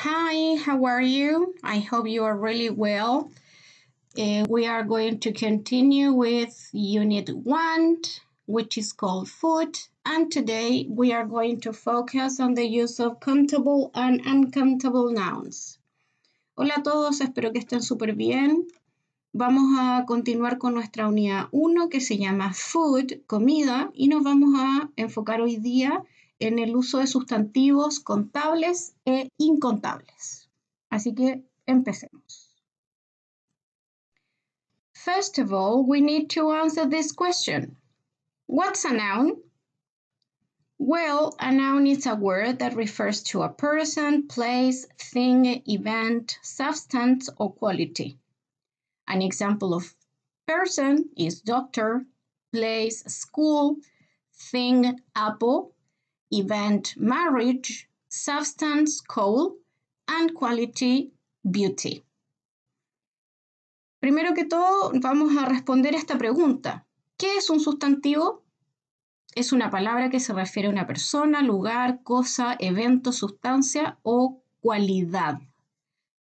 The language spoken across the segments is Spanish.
Hi, how are you? I hope you are really well. We are going to continue with Unit 1, which is called Food. And today we are going to focus on the use of countable and uncountable nouns. Hola a todos, espero que estén súper bien. Vamos a continuar con nuestra unidad 1 que se llama Food, comida, y nos vamos a enfocar hoy día en el uso de sustantivos contables e incontables. Así que empecemos. First of all, we need to answer this question. What's a noun? Well, a noun is a word that refers to a person, place, thing, event, substance, or quality. An example of person is doctor, place, school, thing, apple, event, marriage, substance, coal, and quality, beauty. Primero que todo, vamos a responder esta pregunta. ¿Qué es un sustantivo? Es una palabra que se refiere a una persona, lugar, cosa, evento, sustancia o cualidad.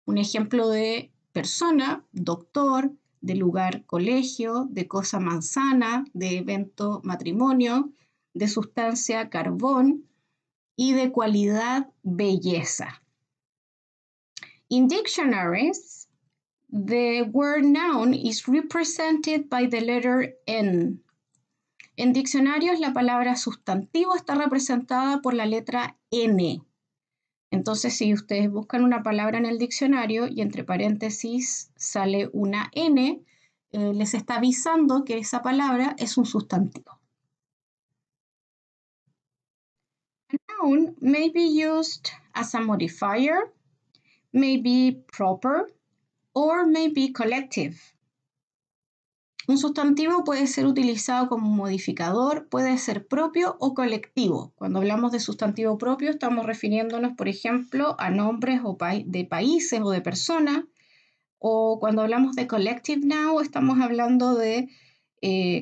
Un ejemplo de persona, doctor, de lugar, colegio, de cosa, manzana, de evento, matrimonio, de sustancia, carbón y de cualidad, belleza. In dictionaries, the word noun is represented by the letter N. En diccionarios, la palabra sustantivo está representada por la letra N. Entonces, si ustedes buscan una palabra en el diccionario y entre paréntesis sale una N, les está avisando que esa palabra es un sustantivo. A noun may be used as a modifier, may be proper, or may be collective. Un sustantivo puede ser utilizado como modificador, puede ser propio o colectivo. Cuando hablamos de sustantivo propio estamos refiriéndonos, por ejemplo, a nombres de países o de personas. O cuando hablamos de collective noun estamos hablando de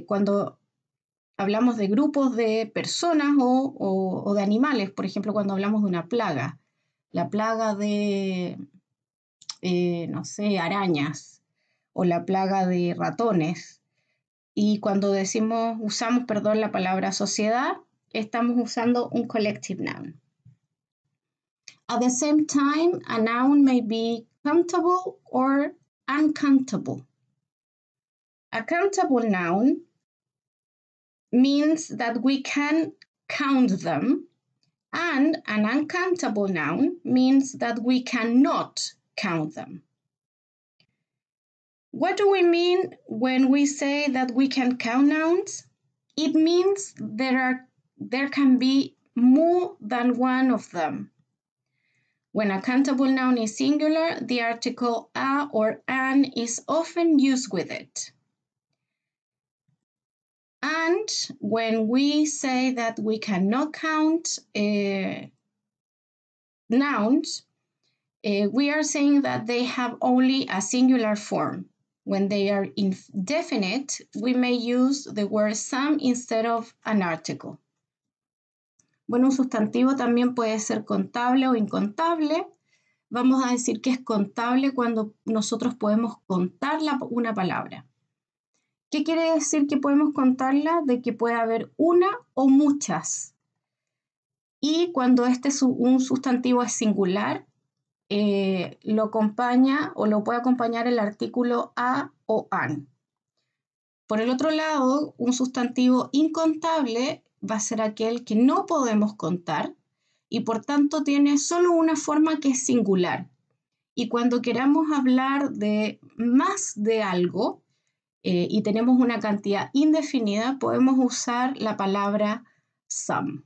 cuando hablamos de grupos de personas o de animales. Por ejemplo, cuando hablamos de una plaga. La plaga de, no sé, arañas o la plaga de ratones. Y cuando usamos la palabra sociedad, estamos usando un collective noun. At the same time, a noun may be countable or uncountable. A countable noun means that we can count them, and an uncountable noun means that we cannot count them. What do we mean when we say that we can count nouns? It means there can be more than one of them. When a countable noun is singular, the article a or an is often used with it. And when we say that we cannot count nouns, we are saying that they have only a singular form. When they are indefinite, we may use the word some instead of an article. Bueno, un sustantivo también puede ser contable o incontable. Vamos a decir que es contable cuando nosotros podemos contar una palabra. ¿Qué quiere decir que podemos contarla? De que puede haber una o muchas. Y cuando un sustantivo es singular, lo acompaña o lo puede acompañar el artículo a o an. Por el otro lado, un sustantivo incontable va a ser aquel que no podemos contar y por tanto tiene solo una forma que es singular. Y cuando queramos hablar de más de algo y tenemos una cantidad indefinida, podemos usar la palabra some.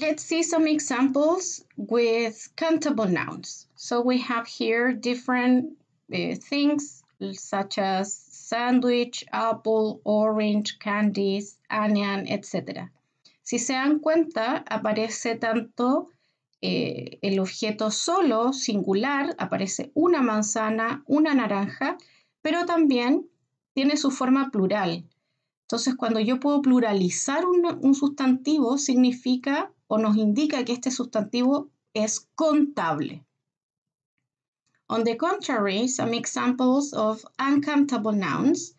Let's see some examples with countable nouns. So we have here different things such as sandwich, apple, orange, candies, onion, etc. Si se dan cuenta, aparece tanto el objeto solo, singular, aparece una manzana, una naranja, pero también tiene su forma plural. Entonces, cuando yo puedo pluralizar un sustantivo, significa o nos indica que este sustantivo es contable. On the contrary, some examples of uncountable nouns,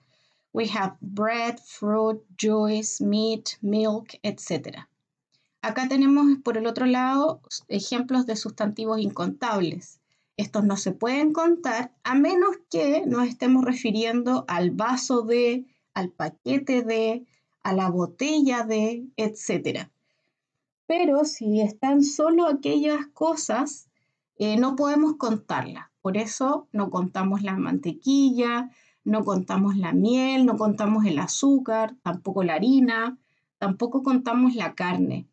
we have bread, fruit, juice, meat, milk, etc. Acá tenemos por el otro lado ejemplos de sustantivos incontables. Estos no se pueden contar a menos que nos estemos refiriendo al vaso de, al paquete de, a la botella de, etc. Pero si están solo aquellas cosas, no podemos contarlas. Por eso no contamos la mantequilla, no contamos la miel, no contamos el azúcar, tampoco la harina, tampoco contamos la carne.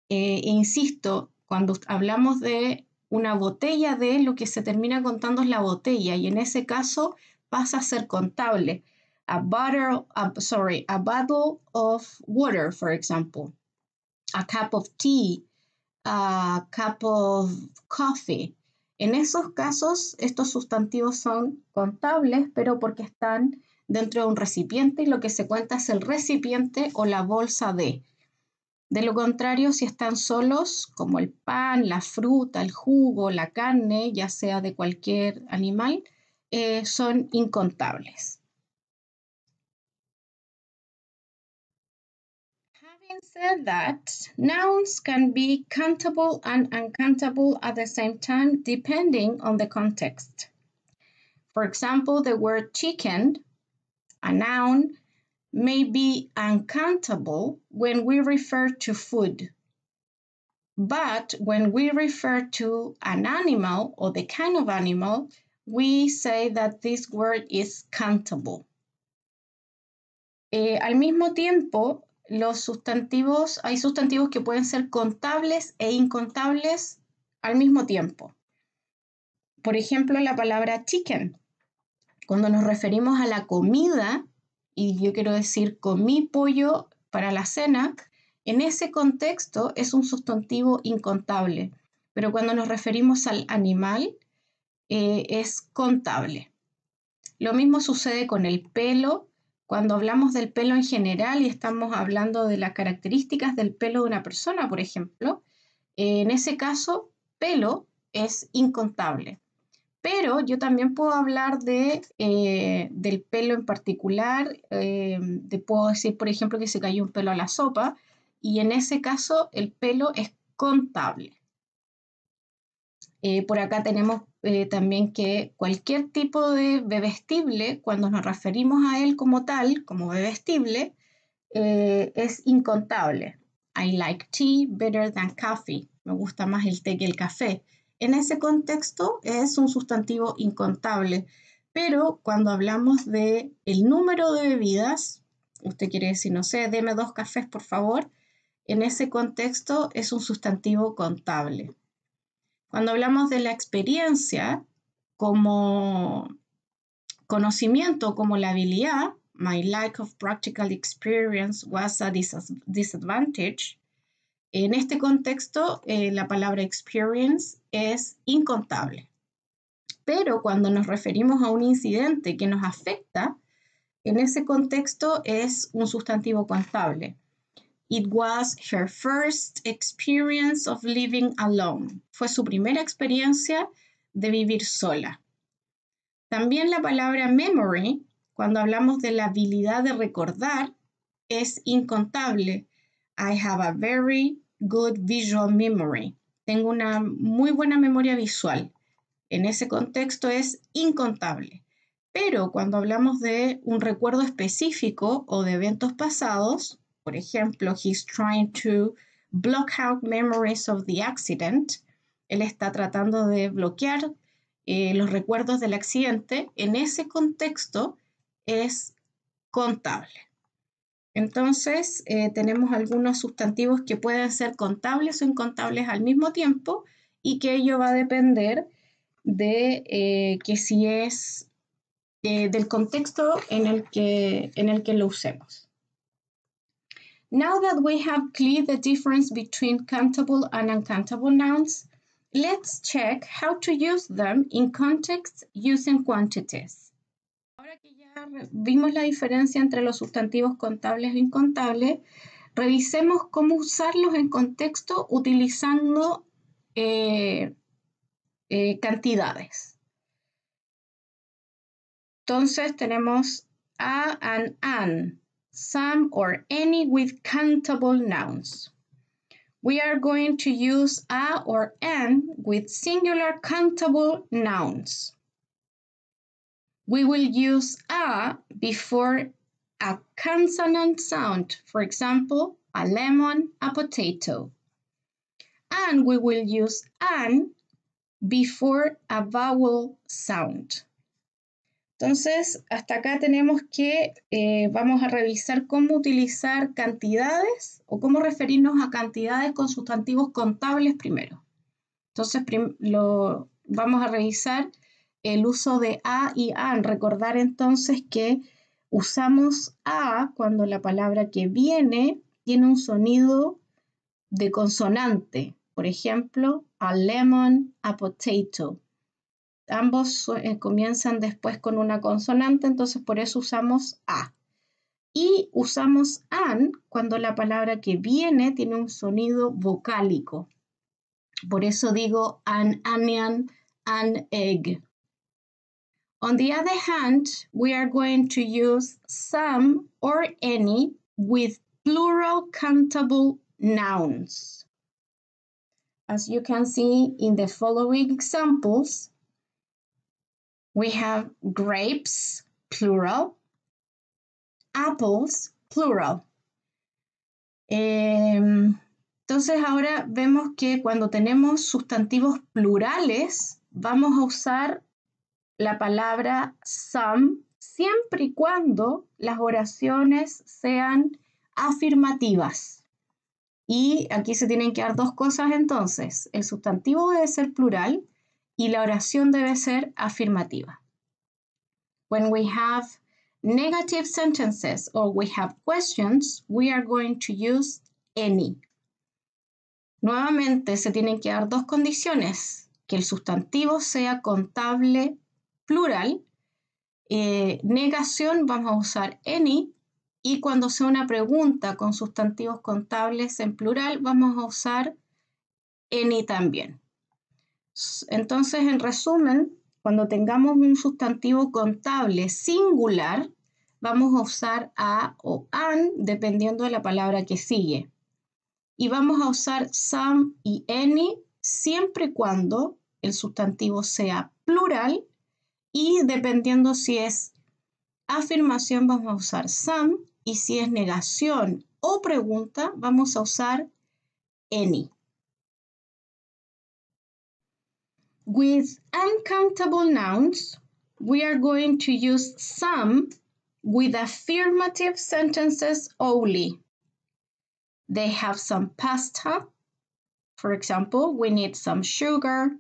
Insisto, cuando hablamos de una botella de, lo que se termina contando es la botella y en ese caso pasa a ser contable. A bottle of water, for example. A cup of tea, a cup of coffee. En esos casos, estos sustantivos son contables, pero porque están dentro de un recipiente y lo que se cuenta es el recipiente o la bolsa de. De lo contrario, si están solos, como el pan, la fruta, el jugo, la carne, ya sea de cualquier animal, son incontables. Having said that, nouns can be countable and uncountable at the same time, depending on the context. For example, the word chicken, a noun, may be uncountable when we refer to food. But when we refer to an animal or the kind of animal, we say that this word is countable. Al mismo tiempo, los sustantivos, hay sustantivos que pueden ser contables e incontables al mismo tiempo. Por ejemplo, la palabra chicken. Cuando nos referimos a la comida, y yo quiero decir comí pollo para la cena, en ese contexto es un sustantivo incontable, pero cuando nos referimos al animal es contable. Lo mismo sucede con el pelo. Cuando hablamos del pelo en general y estamos hablando de las características del pelo de una persona, por ejemplo, en ese caso, pelo es incontable. Pero yo también puedo hablar del pelo en particular, puedo decir, por ejemplo, que se cayó un pelo a la sopa, y en ese caso el pelo es contable. Por acá tenemos también que cualquier tipo de bebestible, cuando nos referimos a él como tal, como bebestible, es incontable. I like tea better than coffee. Me gusta más el té que el café. En ese contexto es un sustantivo incontable, pero cuando hablamos de el número de bebidas, usted quiere decir, no sé, deme 2 cafés, por favor, en ese contexto es un sustantivo contable. Cuando hablamos de la experiencia como conocimiento, como la habilidad, my lack of practical experience was a disadvantage. En este contexto, la palabra experience es incontable. Pero cuando nos referimos a un incidente que nos afecta, en ese contexto es un sustantivo contable. It was her first experience of living alone. Fue su primera experiencia de vivir sola. También la palabra memory, cuando hablamos de la habilidad de recordar, es incontable. I have a very good visual memory. Tengo una muy buena memoria visual. En ese contexto es incontable. Pero cuando hablamos de un recuerdo específico o de eventos pasados, por ejemplo, he's trying to block out memories of the accident, él está tratando de bloquear los recuerdos del accidente, en ese contexto es contable. Entonces, tenemos algunos sustantivos que pueden ser contables o incontables al mismo tiempo y que ello va a depender de que si es del contexto en el que lo usemos. Now that we have cleared the difference between countable and uncountable nouns, let's check how to use them in context using quantities. Ahora que ya vimos la diferencia entre los sustantivos contables e incontables, Revisemos cómo usarlos en contexto utilizando cantidades. Entonces tenemos a and an, some or any with countable nouns. We are going to use a or an with singular countable nouns. We will use a before a consonant sound, for example, a lemon, a potato. And we will use an before a vowel sound. Entonces, hasta acá tenemos que vamos a revisar cómo utilizar cantidades o cómo referirnos a cantidades con sustantivos contables primero. Entonces, vamos a revisar el uso de a y an. Recordar entonces que usamos a cuando la palabra que viene tiene un sonido de consonante. Por ejemplo, a lemon, a potato. Ambos comienzan después con una consonante, entonces por eso usamos a. Y usamos an cuando la palabra que viene tiene un sonido vocálico. Por eso digo an onion, an egg. On the other hand, we are going to use some or any with plural countable nouns. As you can see in the following examples, we have grapes, plural, apples, plural. Entonces ahora vemos que cuando tenemos sustantivos plurales, vamos a usar la palabra some siempre y cuando las oraciones sean afirmativas. Y aquí se tienen que dar dos cosas entonces. El sustantivo debe ser plural y la oración debe ser afirmativa. When we have negative sentences or we have questions, we are going to use any. Nuevamente se tienen que dar dos condiciones, que el sustantivo sea contable plural, negación vamos a usar any, y cuando sea una pregunta con sustantivos contables en plural vamos a usar any también. Entonces, en resumen, cuando tengamos un sustantivo contable singular, vamos a usar a o an dependiendo de la palabra que sigue. Y vamos a usar some y any siempre y cuando el sustantivo sea plural y dependiendo si es afirmación vamos a usar some y si es negación o pregunta vamos a usar any. With uncountable nouns, we are going to use some with affirmative sentences only. They have some pasta. For example, we need some sugar.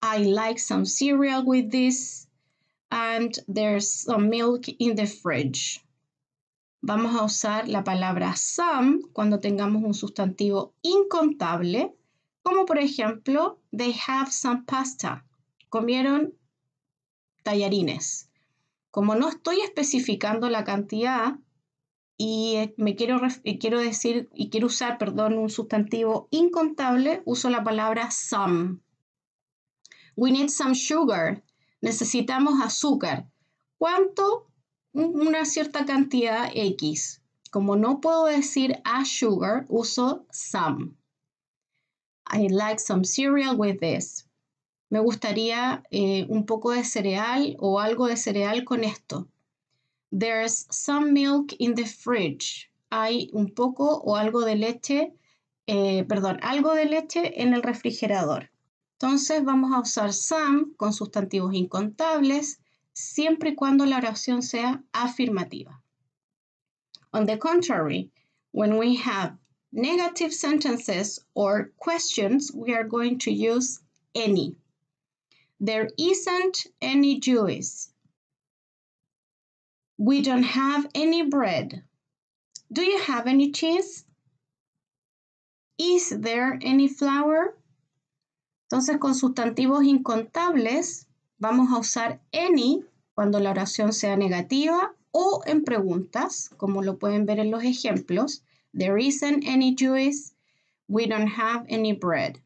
I like some cereal with this. And there's some milk in the fridge. Vamos a usar la palabra some cuando tengamos un sustantivo incontable, como por ejemplo, they have some pasta. Comieron tallarines. Como no estoy especificando la cantidad y quiero usar, un sustantivo incontable, uso la palabra some. We need some sugar. Necesitamos azúcar. ¿Cuánto? Una cierta cantidad X. Como no puedo decir a sugar, uso some. I like some cereal with this. Me gustaría un poco de cereal o algo de cereal con esto. There's some milk in the fridge. Hay un poco o algo de leche, algo de leche en el refrigerador. Entonces vamos a usar some con sustantivos incontables siempre y cuando la oración sea afirmativa. On the contrary, when we have negative sentences or questions, we are going to use any. There isn't any juice. We don't have any bread. Do you have any cheese? Is there any flour? Entonces, con sustantivos incontables, vamos a usar any cuando la oración sea negativa o en preguntas, como lo pueden ver en los ejemplos. There isn't any juice. We don't have any bread.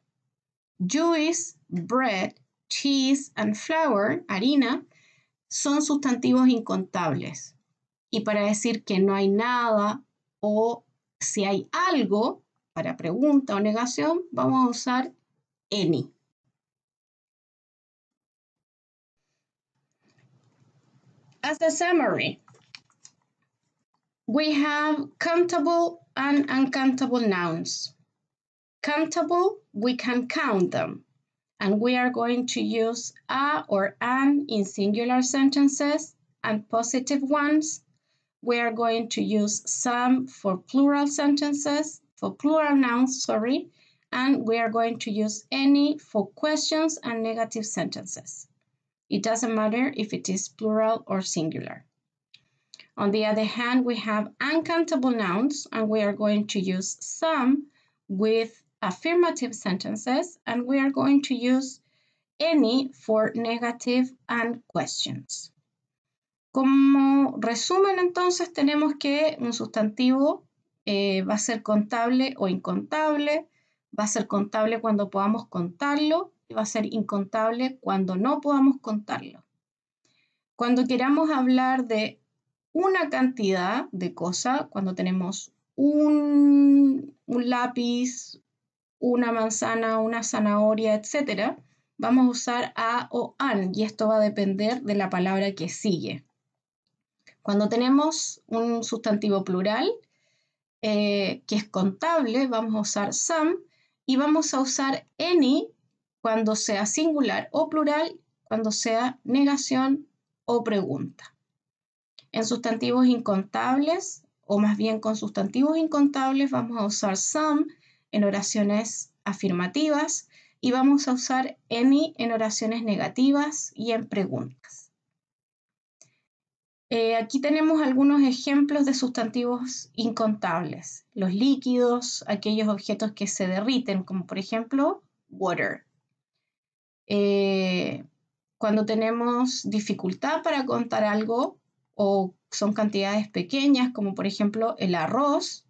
Juice, bread, cheese, and flour, harina, son sustantivos incontables. Y para decir que no hay nada o si hay algo, para pregunta o negación, vamos a usar any. As a summary, we have countable and uncountable nouns. Countable, we can count them. And we are going to use a or an in singular sentences, and positive ones, we are going to use some for plural sentences, for plural nouns, sorry, and we are going to use any for questions and negative sentences. It doesn't matter if it is plural or singular. On the other hand, we have uncountable nouns, and we are going to use some with affirmative sentences, and we are going to use any for negative and questions. Como resumen, entonces, tenemos que un sustantivo va a ser contable o incontable, va a ser contable cuando podamos contarlo y va a ser incontable cuando no podamos contarlo. Cuando queramos hablar de una cantidad de cosas, cuando tenemos un lápiz, una manzana, una zanahoria, etc., vamos a usar a o an, y esto va a depender de la palabra que sigue. Cuando tenemos un sustantivo plural que es contable, vamos a usar some, y vamos a usar any cuando sea singular o plural, cuando sea negación o pregunta. En sustantivos incontables, o más bien con sustantivos incontables, vamos a usar some en oraciones afirmativas y vamos a usar any en oraciones negativas y en preguntas. Aquí tenemos algunos ejemplos de sustantivos incontables. Los líquidos, aquellos objetos que se derriten, como por ejemplo, water. Cuando tenemos dificultad para contar algo o son cantidades pequeñas, como por ejemplo el arroz,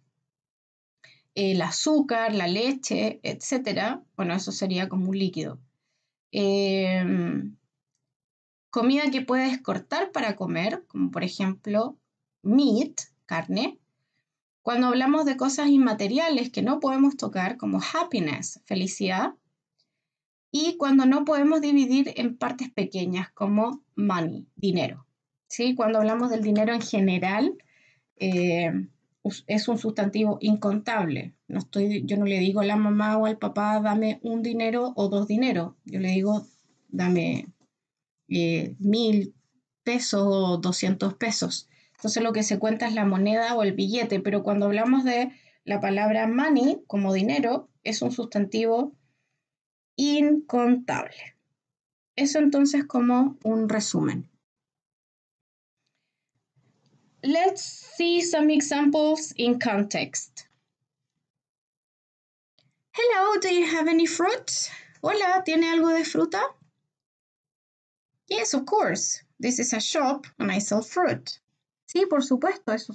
el azúcar, la leche, etc. Bueno, eso sería como un líquido. Comida que puedes cortar para comer, como por ejemplo meat, carne. Cuando hablamos de cosas inmateriales que no podemos tocar, como happiness, felicidad. Y cuando no podemos dividir en partes pequeñas, como money, dinero. ¿Sí? Cuando hablamos del dinero en general, es un sustantivo incontable. Yo no le digo a la mamá o al papá, dame un dinero o dos dineros. Yo le digo, dame 1,000 pesos o 200 pesos. Entonces lo que se cuenta es la moneda o el billete, pero cuando hablamos de la palabra money como dinero, es un sustantivo incontable. Eso entonces como un resumen. Let's see some examples in context. Hello, do you have any fruit? Hola, ¿tiene algo de fruta? Yes, of course. This is a shop and I sell fruit. Sí, por supuesto, esto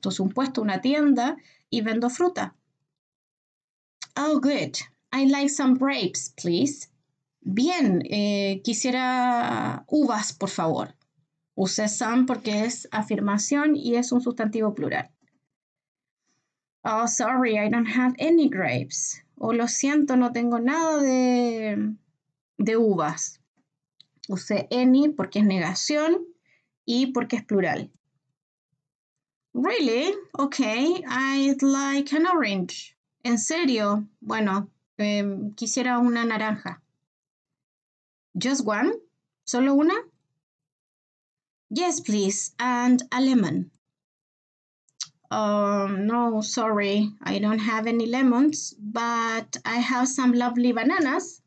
es un puesto, una tienda y vendo fruta. Oh, good. I'd like some grapes, please. Bien, quisiera uvas, por favor. Usé some porque es afirmación y es un sustantivo plural. Oh, sorry, I don't have any grapes. Oh, lo siento, no tengo nada de uvas. Usé any porque es negación y porque es plural. Really? Okay, I'd like an orange. ¿En serio? Bueno, quisiera una naranja. Just one? ¿Solo una? Yes, please, and a lemon. No, sorry, I don't have any lemons, but I have some lovely bananas.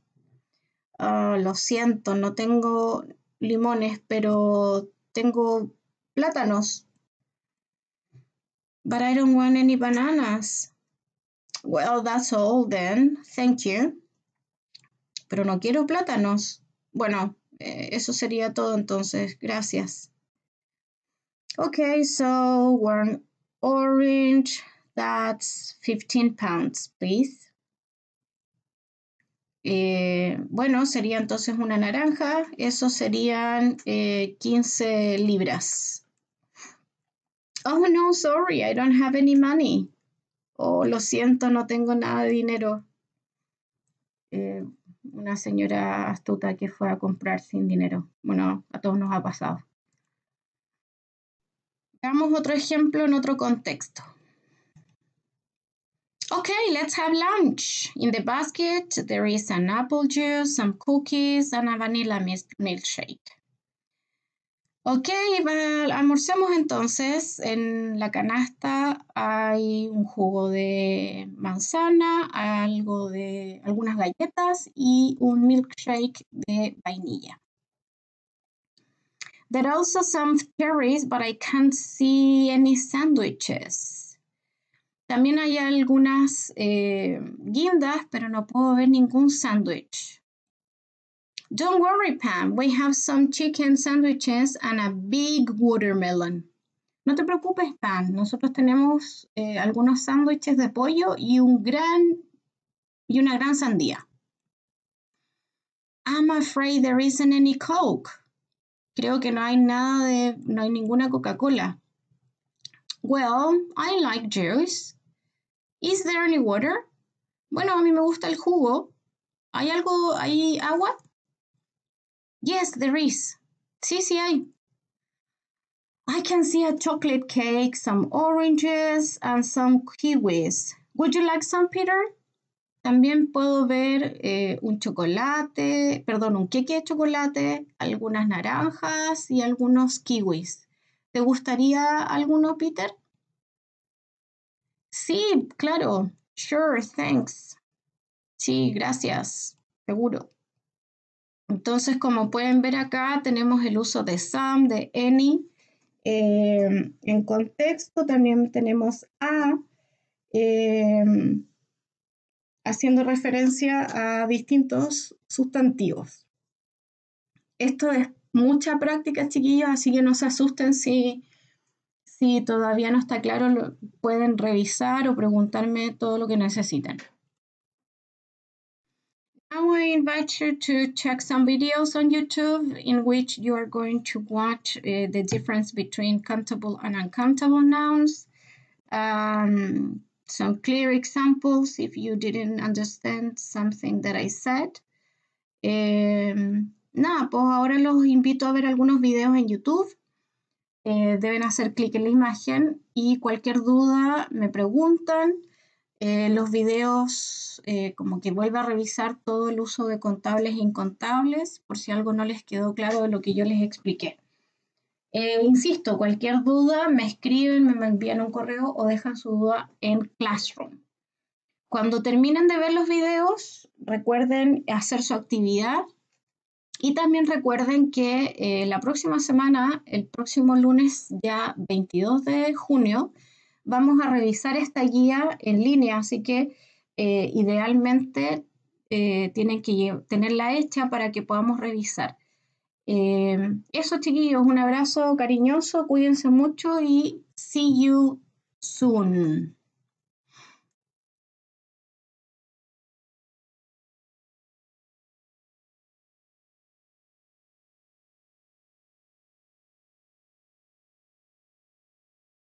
Lo siento, no tengo limones, pero tengo plátanos. But I don't want any bananas. Well, that's all then. Thank you. Pero no quiero plátanos. Bueno, eso sería todo entonces. Gracias. Okay, so Orange, that's 15 pounds, please. Bueno, sería entonces una naranja, eso serían 15 libras. Oh, no, sorry, I don't have any money. Oh, lo siento, no tengo nada de dinero. Una señora astuta que fue a comprar sin dinero. Bueno, a todos nos ha pasado. Veamos otro ejemplo en otro contexto. Okay, let's have lunch. In the basket, there is an apple juice, some cookies, and a vanilla milkshake. Ok, almorcemos entonces. En la canasta hay un jugo de manzana, algunas galletas y un milkshake de vainilla. There are also some cherries, but I can't see any sandwiches. También hay algunas guindas, pero no puedo ver ningún sándwich. Don't worry, Pam. We have some chicken sandwiches and a big watermelon. No te preocupes, Pam. Nosotros tenemos algunos sándwiches de pollo y una gran sandía. I'm afraid there isn't any Coke. Creo que no hay ninguna Coca-Cola. Well, I like juice. Is there any water? Bueno, a mí me gusta el jugo. ¿Hay agua? Yes, there is. Sí, sí hay. I can see a chocolate cake, some oranges, and some kiwis. Would you like some, Peter? También puedo ver un queque de chocolate, algunas naranjas y algunos kiwis. ¿Te gustaría alguno, Peter? Sí, claro. Sure, thanks. Sí, gracias. Seguro. Entonces, como pueden ver acá, tenemos el uso de some, de any. En contexto también tenemos a, haciendo referencia a distintos sustantivos. Esto es mucha práctica, chiquillos, así que no se asusten si todavía no está claro, pueden revisar o preguntarme todo lo que necesitan. Now I invite you to check some videos on YouTube in which you are going to watch the difference between countable and uncountable nouns. Some clear examples if you didn't understand something that I said. Nada, pues ahora los invito a ver algunos videos en YouTube. Deben hacer clic en la imagen y cualquier duda me preguntan. Los videos, como que vuelvo a revisar todo el uso de contables e incontables por si algo no les quedó claro de lo que yo les expliqué. Insisto, cualquier duda me escriben, me envían un correo o dejan su duda en Classroom. Cuando terminen de ver los videos, recuerden hacer su actividad y también recuerden que la próxima semana, el próximo lunes ya 22 de junio, vamos a revisar esta guía en línea, así que idealmente tienen que tenerla hecha para que podamos revisar. Eso, chiquillos, un abrazo cariñoso, cuídense mucho y see you soon.